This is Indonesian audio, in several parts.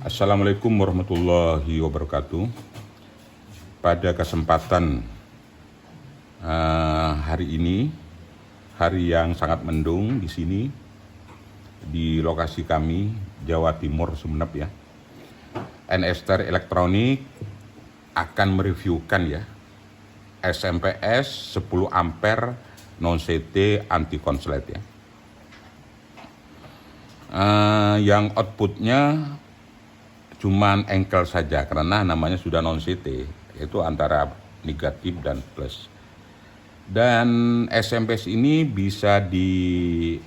Assalamualaikum warahmatullahi wabarakatuh. Pada kesempatan hari ini, hari yang sangat mendung di sini, di lokasi kami, Jawa Timur, Sumeneb ya. NSTR Elektronik akan mereviewkan ya SMP-S 10 ampere non-CT anti konslet ya. Yang outputnya cuman engkel saja karena namanya sudah non-CT, yaitu antara negatif dan plus. Dan SMP-S ini bisa dirubah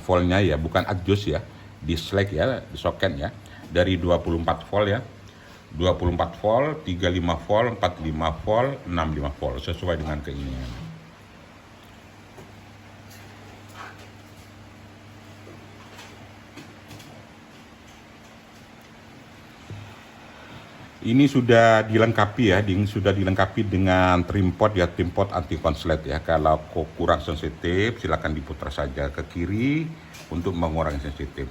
voltnya ya, bukan adjust ya, di select ya, di soket ya, dari 24 volt ya, 24 volt, 35 volt, 45 volt, 65 volt sesuai dengan keinginan. Ini sudah dilengkapi ya, sudah dilengkapi dengan trim pot ya, trim pot anti konslet ya. Kalau kurang sensitif, silakan diputar saja ke kiri untuk mengurangi sensitif.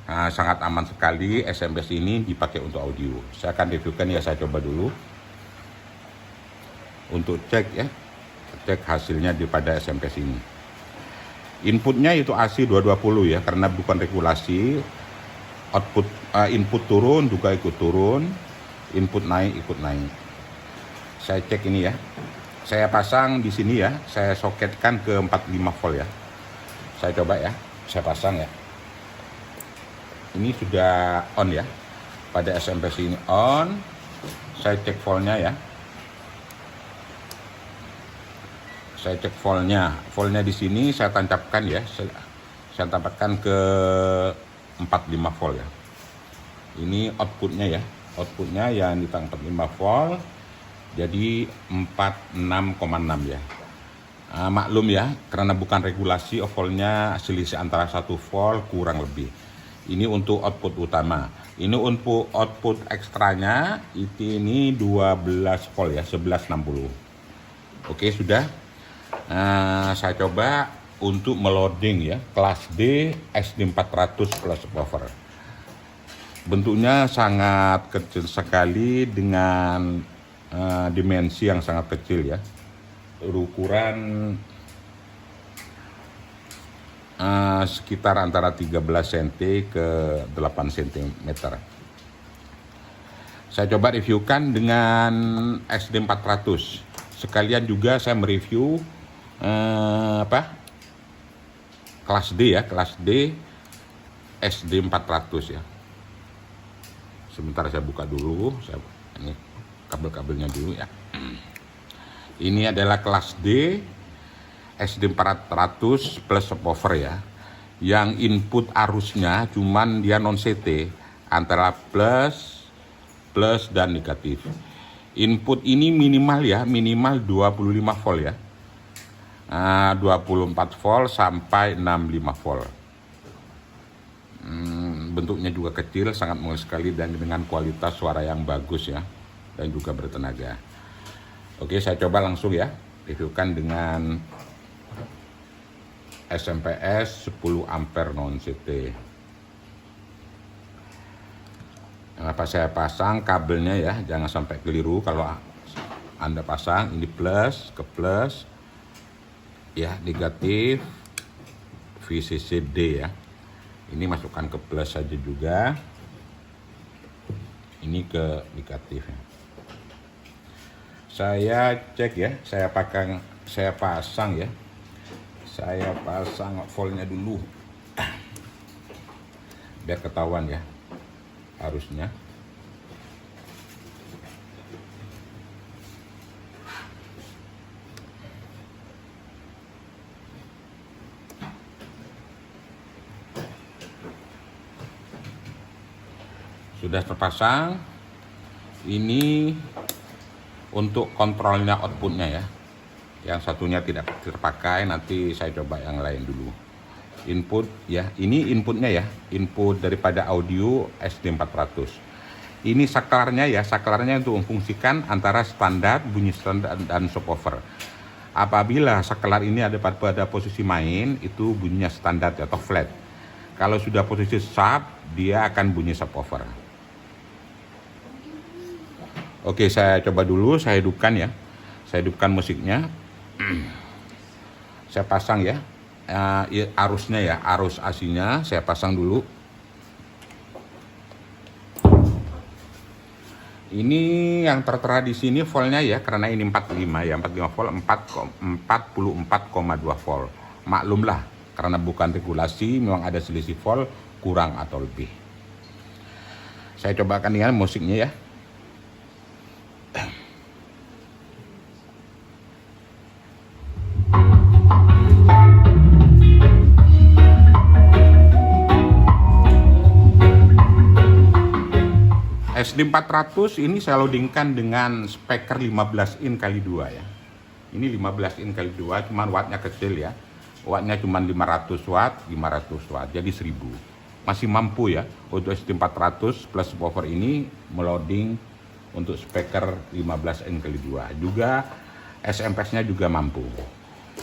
Nah, sangat aman sekali SMP-S ini dipakai untuk audio. Saya akan reviewkan ya, saya coba dulu untuk cek ya, cek hasilnya daripada SMP-S ini. Inputnya itu AC 220 ya, karena bukan regulasi. Output input turun juga ikut turun. Input naik ikut naik. Saya cek ini ya. Saya pasang di sini ya. Saya soketkan ke 45 volt ya. Saya coba ya. Saya pasang ya. Ini sudah on ya. Pada SMP ini on. Saya cek voltnya ya. Saya cek voltnya. Voltnya di sini saya tancapkan ya. Saya tancapkan ke 45 volt ya. Ini outputnya ya. Outputnya yang ditangkap 5 volt, jadi 46,6 ya. Maklum ya, karena bukan regulasi, voltnya selisih antara 1 volt kurang lebih. Ini untuk output utama. Ini untuk output ekstranya, ini 12 volt ya, 1160. Oke, sudah. Saya coba untuk meloading ya, kelas D SD400 plus subwoofer. Bentuknya sangat kecil sekali dengan dimensi yang sangat kecil ya, berukuran sekitar antara 13 cm ke 8 cm. Saya coba reviewkan dengan SD400. Sekalian juga saya mereview kelas D ya, kelas D SD400 ya. Sebentar saya buka dulu, ini kabel-kabelnya dulu ya. Ini adalah kelas D SD400 plus subwoofer ya. Yang input arusnya cuman dia non CT antara plus dan negatif. Input ini minimal ya, minimal 25 volt ya. 24 volt sampai 65 volt. Bentuknya juga kecil, sangat mulus sekali dan dengan kualitas suara yang bagus ya, dan juga bertenaga. Oke, saya coba langsung ya, reviewkan dengan SMP-S 10 ampere non-CT. Kenapa saya pasang kabelnya ya, jangan sampai keliru kalau Anda pasang. Ini plus ke plus ya, negatif VCC D ya. Ini masukkan ke plus saja juga. Ini ke negatif ya. Saya cek ya, saya pasang ya. Saya pasang voltnya dulu. Biar ketahuan ya harusnya. Sudah terpasang. Ini untuk kontrolnya outputnya ya. Yang satunya tidak terpakai, nanti saya coba yang lain dulu. Input ya, ini inputnya ya, input daripada audio SD400. Ini saklarnya ya, saklarnya untuk memfungsikan antara standar, bunyi standar dan subwoofer. Apabila saklar ini ada pada posisi main, itu bunyinya standar atau flat. Kalau sudah posisi sub, dia akan bunyi subwoofer. Oke, saya coba dulu, saya hidupkan ya. Saya hidupkan musiknya. Saya pasang ya. Arusnya ya, arus AC-nya saya pasang dulu. Ini yang tertera di sini voltnya ya, karena ini 45 ya, 45 volt, 44,2 volt. Maklumlah, karena bukan regulasi, memang ada selisih volt kurang atau lebih. Saya cobakan dengan musiknya ya. SD400 ini saya loadingkan dengan speaker 15 in kali 2 ya. Ini 15 in kali 2, cuman wattnya kecil ya. Wattnya cuma 500 watt, 500 watt, jadi 1000. Masih mampu ya untuk SD400 plus subwoofer ini meloading untuk speaker 15 in kali 2. Juga SMPS-nya juga mampu.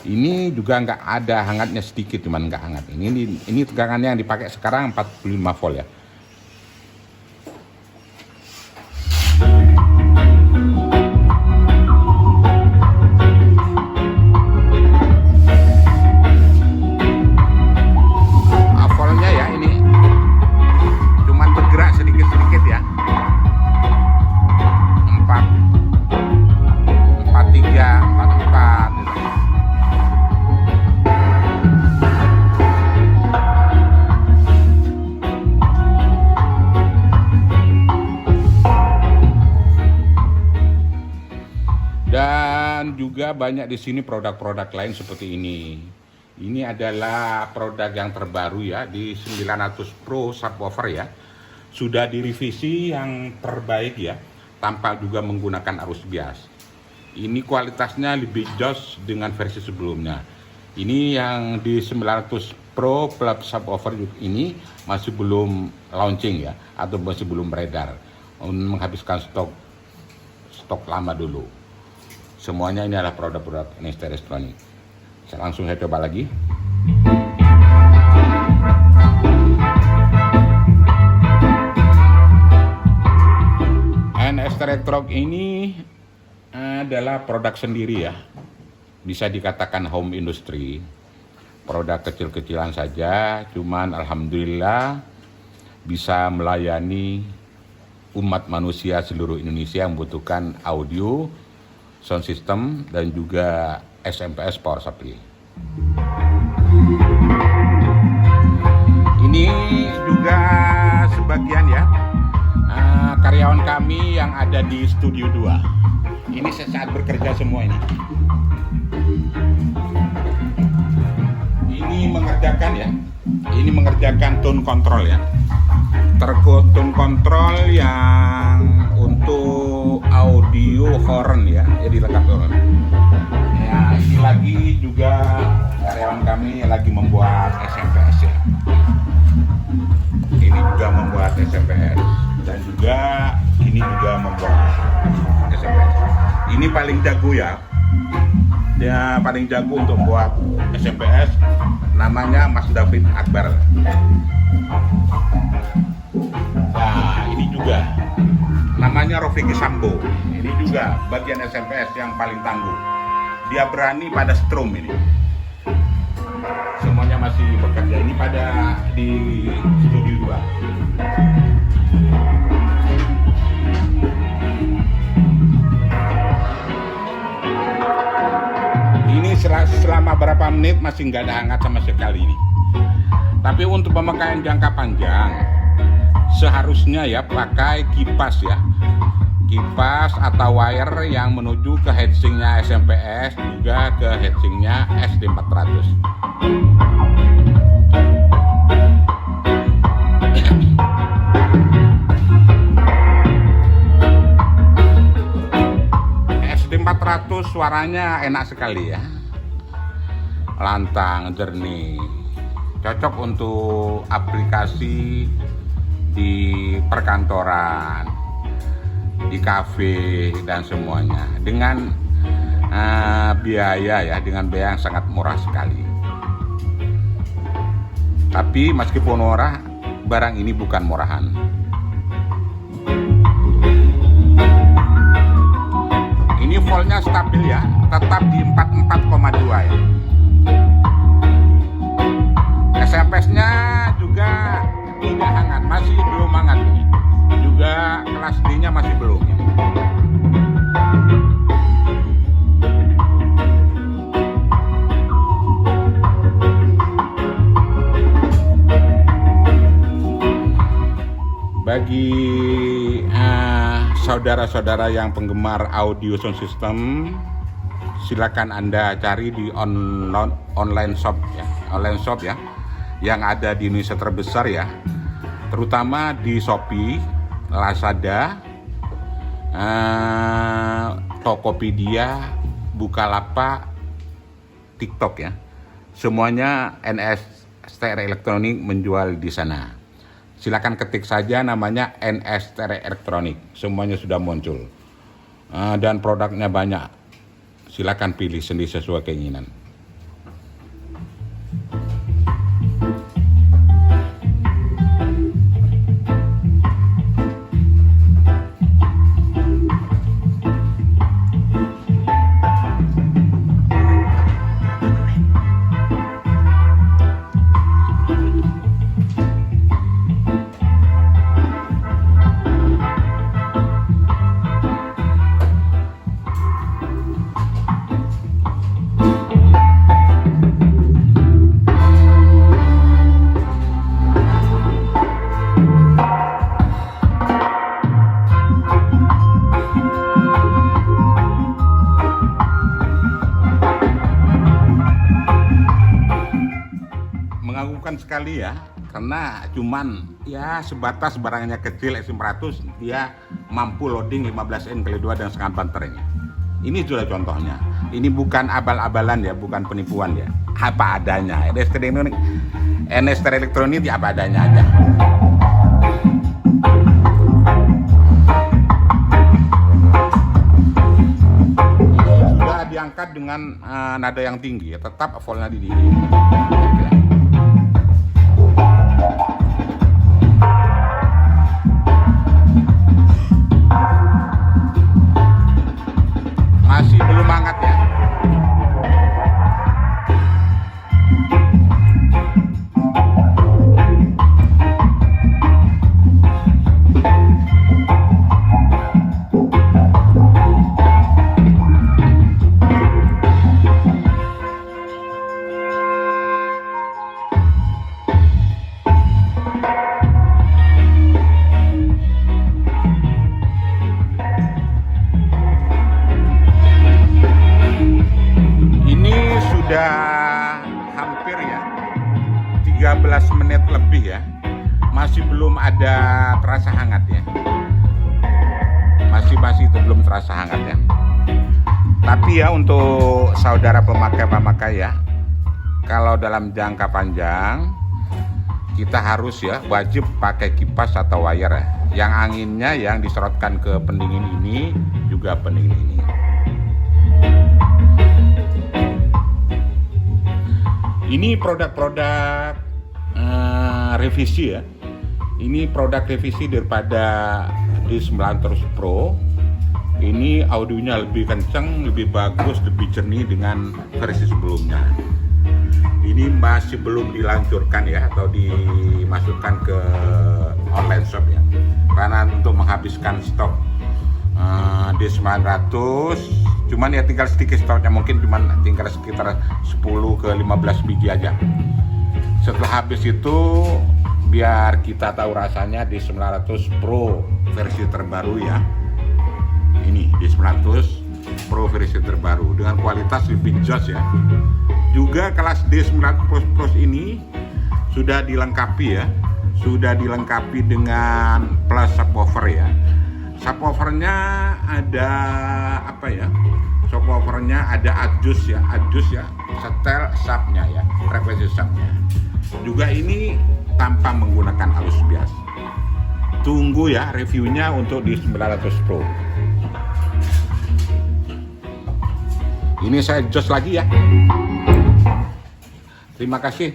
Ini juga nggak ada hangatnya, sedikit cuman nggak hangat. Ini tegangannya yang dipakai sekarang 45 volt ya. Dan juga banyak di sini produk-produk lain seperti ini. Ini adalah produk yang terbaru ya, di 900 Pro subwoofer ya. Sudah direvisi yang terbaik ya, tanpa juga menggunakan arus bias. Ini kualitasnya lebih jos dengan versi sebelumnya. Ini yang di 900 Pro plus subwoofer ini masih belum launching ya, atau masih belum beredar. Menghabiskan stok lama dulu. Semuanya ini adalah produk-produk NST Elektronik. Langsung saya coba lagi. NST Elektronik ini adalah produk sendiri ya. Bisa dikatakan home industry. Produk kecil-kecilan saja, cuman alhamdulillah bisa melayani umat manusia seluruh Indonesia yang membutuhkan audio, sound system, dan juga SMPS power supply. Ini juga sebagian ya karyawan kami yang ada di Studio 2. Ini sesaat bekerja semua ini. Ini mengerjakan ya. Ini mengerjakan tone control ya. Tone control yang untuk audio horn ya, jadi lengkap horn. Ya, ini lagi juga karyawan kami lagi membuat SMPS ya. Ini juga membuat SMPS dan juga ini juga membuat SMPS. Ini paling jago ya. Dia paling jago untuk buat SMPS. Namanya Mas David Akbar. Nah, ini juga namanya Rofiki Sambo. Ini juga bagian SMPS yang paling tangguh. Dia berani pada strum ini. Semuanya masih bekerja. Ini pada di Studio 2. Ini selama berapa menit masih nggak ada hangat sama sekali ini. Tapi untuk pemakaian jangka panjang seharusnya ya pakai kipas ya, kipas atau wire yang menuju ke heatsinknya SMPS, juga ke heatsinknya SD400. SD400 suaranya enak sekali ya, lantang, jernih, cocok untuk aplikasi di perkantoran, di kafe dan semuanya, dengan biaya ya, dengan biaya yang sangat murah sekali. Tapi meskipun murah, barang ini bukan murahan. Ini voltnya stabil ya, tetap di 44,2 ya. SMS-nya juga tidak hangat, masih belum hangat ini. Juga kelas D-nya masih belum ini. Bagi saudara-saudara yang penggemar audio sound system, silakan Anda cari di online shop ya, yang ada di Indonesia terbesar ya, terutama di Shopee, Lazada, Tokopedia, Bukalapak, TikTok ya. Semuanya NS Stereo Elektronik menjual di sana. Silakan ketik saja namanya NS Stereo Elektronik, semuanya sudah muncul. Dan produknya banyak. Silakan pilih sendiri sesuai keinginan. Mengagumkan sekali ya, karena cuman ya sebatas barangnya kecil S500, dia mampu loading 15 N/2 dan sangat banternya. Ini sudah contohnya. Ini bukan abal-abalan ya, bukan penipuan ya, apa adanya. NS Stereo Elektronik ya apa adanya aja. Sudah diangkat dengan nada yang tinggi ya, tetap voltnya di sini. Masih belum hangat ya. Sudah hampir ya 13 menit lebih ya, masih belum ada terasa hangat ya, masih itu belum terasa hangat ya. Tapi ya untuk saudara pemakai ya, kalau dalam jangka panjang kita harus ya wajib pakai kipas atau wire ya, yang anginnya yang diserotkan ke pendingin ini juga pendingin ini. Ini produk-produk revisi ya. Ini produk revisi daripada D900 Pro. Ini audionya lebih kencang, lebih bagus, lebih jernih dengan versi sebelumnya. Ini masih belum dilancurkan ya, atau dimasukkan ke online shop ya. Karena untuk menghabiskan stok D900, cuman ya tinggal sedikit stoknya, mungkin cuman tinggal sekitar 10 ke 15 biji aja. Setelah habis itu biar kita tahu rasanya D900 Pro versi terbaru ya. Ini D900 Pro versi terbaru dengan kualitas lebih jos ya. Juga kelas D900 Pro ini sudah dilengkapi ya, sudah dilengkapi dengan plus subwoofer ya. Subwoofernya ada apa ya? Subwoofernya ada adjust ya, setel subnya ya, frekuensi subnya. Juga ini tanpa menggunakan arus bias. Tunggu ya reviewnya untuk di 900 Pro. Ini saya jos lagi ya. Terima kasih.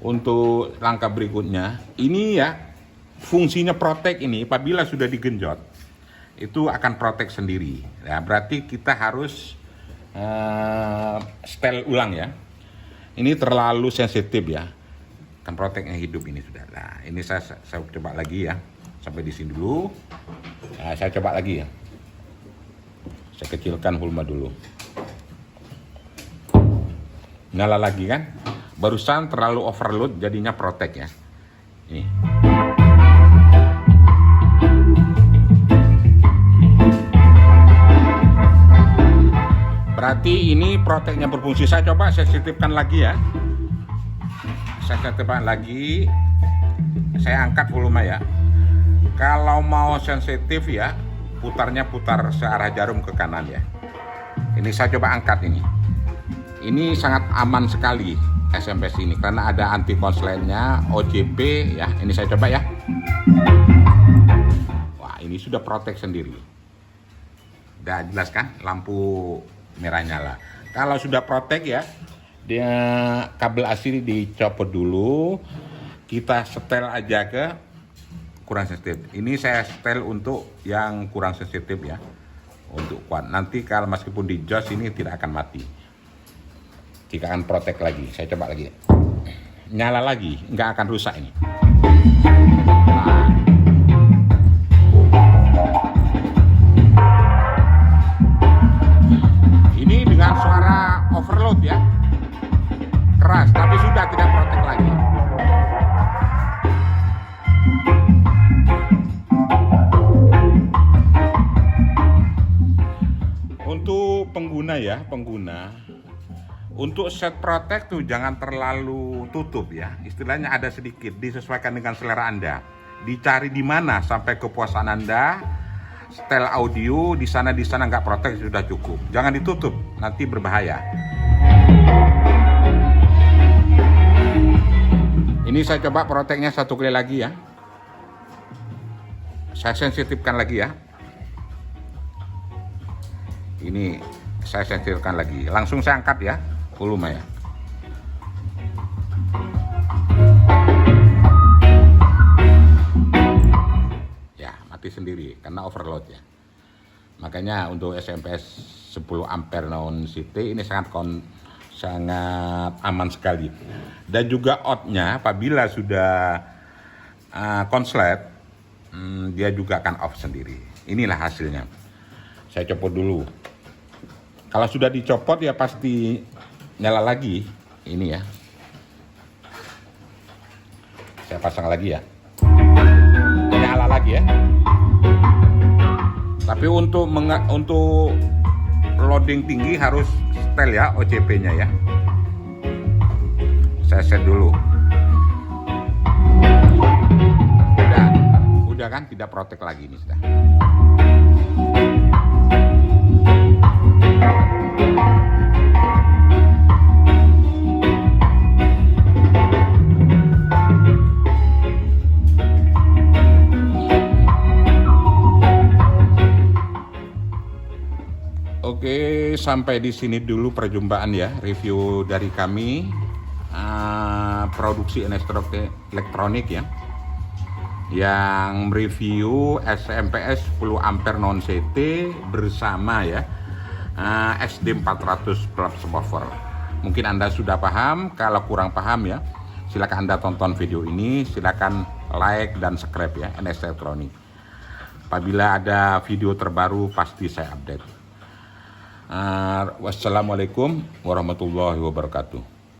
untuk langkah berikutnya, ini ya fungsinya protek ini apabila sudah digenjot itu akan protek sendiri. Ya, berarti kita harus setel ulang ya. Ini terlalu sensitif ya. Kan proteknya hidup ini sudah. Nah, ini saya coba lagi ya. Sampai di sini dulu. Nah, saya coba lagi ya. Saya kecilkan volume dulu. Nyala lagi kan? Barusan terlalu overload jadinya protek ya. Ini. Berarti ini proteknya berfungsi. Saya coba saya sisipkan lagi ya. Saya sisipkan lagi. Saya angkat volume ya. Kalau mau sensitif ya, putarnya putar searah jarum ke kanan ya. Ini saya coba angkat ini. Ini sangat aman sekali SMS ini karena ada anti konsletnya, OJP ya. Ini saya coba ya. Wah, ini sudah protek sendiri. Udah jelas kan lampu merah nyala. Kalau sudah protek ya, dia kabel asli dicopot dulu. Kita setel aja ke kurang sensitif. Ini saya setel untuk yang kurang sensitif ya, untuk kuat. Nanti kalau meskipun di jos ini tidak akan mati, tidak akan protek lagi. Saya coba lagi, nyala lagi, nggak akan rusak ini. Nah. Ini dengan suara overload ya, keras, tapi sudah tidak protek lagi. Untuk pengguna ya, untuk set protek tuh jangan terlalu tutup ya. Istilahnya ada sedikit, disesuaikan dengan selera Anda. Dicari di mana sampai kepuasan Anda. Setel audio di sana nggak protek sudah cukup. Jangan ditutup, nanti berbahaya. Ini saya coba proteknya satu kali lagi ya. Saya sensitifkan lagi ya. Ini saya sensitifkan lagi. Langsung saya angkat ya volume ya. Ya, mati sendiri karena overload ya. Makanya untuk SMS 10 ampere non CT ini sangat aman sekali. Dan juga outnya apabila sudah konslet, dia juga akan off sendiri. Inilah hasilnya. Saya copot dulu. Kalau sudah dicopot ya pasti nyala lagi. Ini ya. Saya pasang lagi ya. Nyala lagi ya. Tapi untuk loading tinggi harus setel ya OCP-nya ya. Saya set dulu. Udah kan tidak protek lagi ini sudah. Oke, sampai di sini dulu perjumpaan ya, review dari kami produksi elektronik ya, yang mereview SMPS 10 ampere non CT bersama ya SD400 plus subwoofer. Mungkin Anda sudah paham. Kalau kurang paham ya, silakan Anda tonton video ini, silakan like dan subscribe ya NS Elektronik. Apabila ada video terbaru pasti saya update. Wassalamualaikum warahmatullahi wabarakatuh.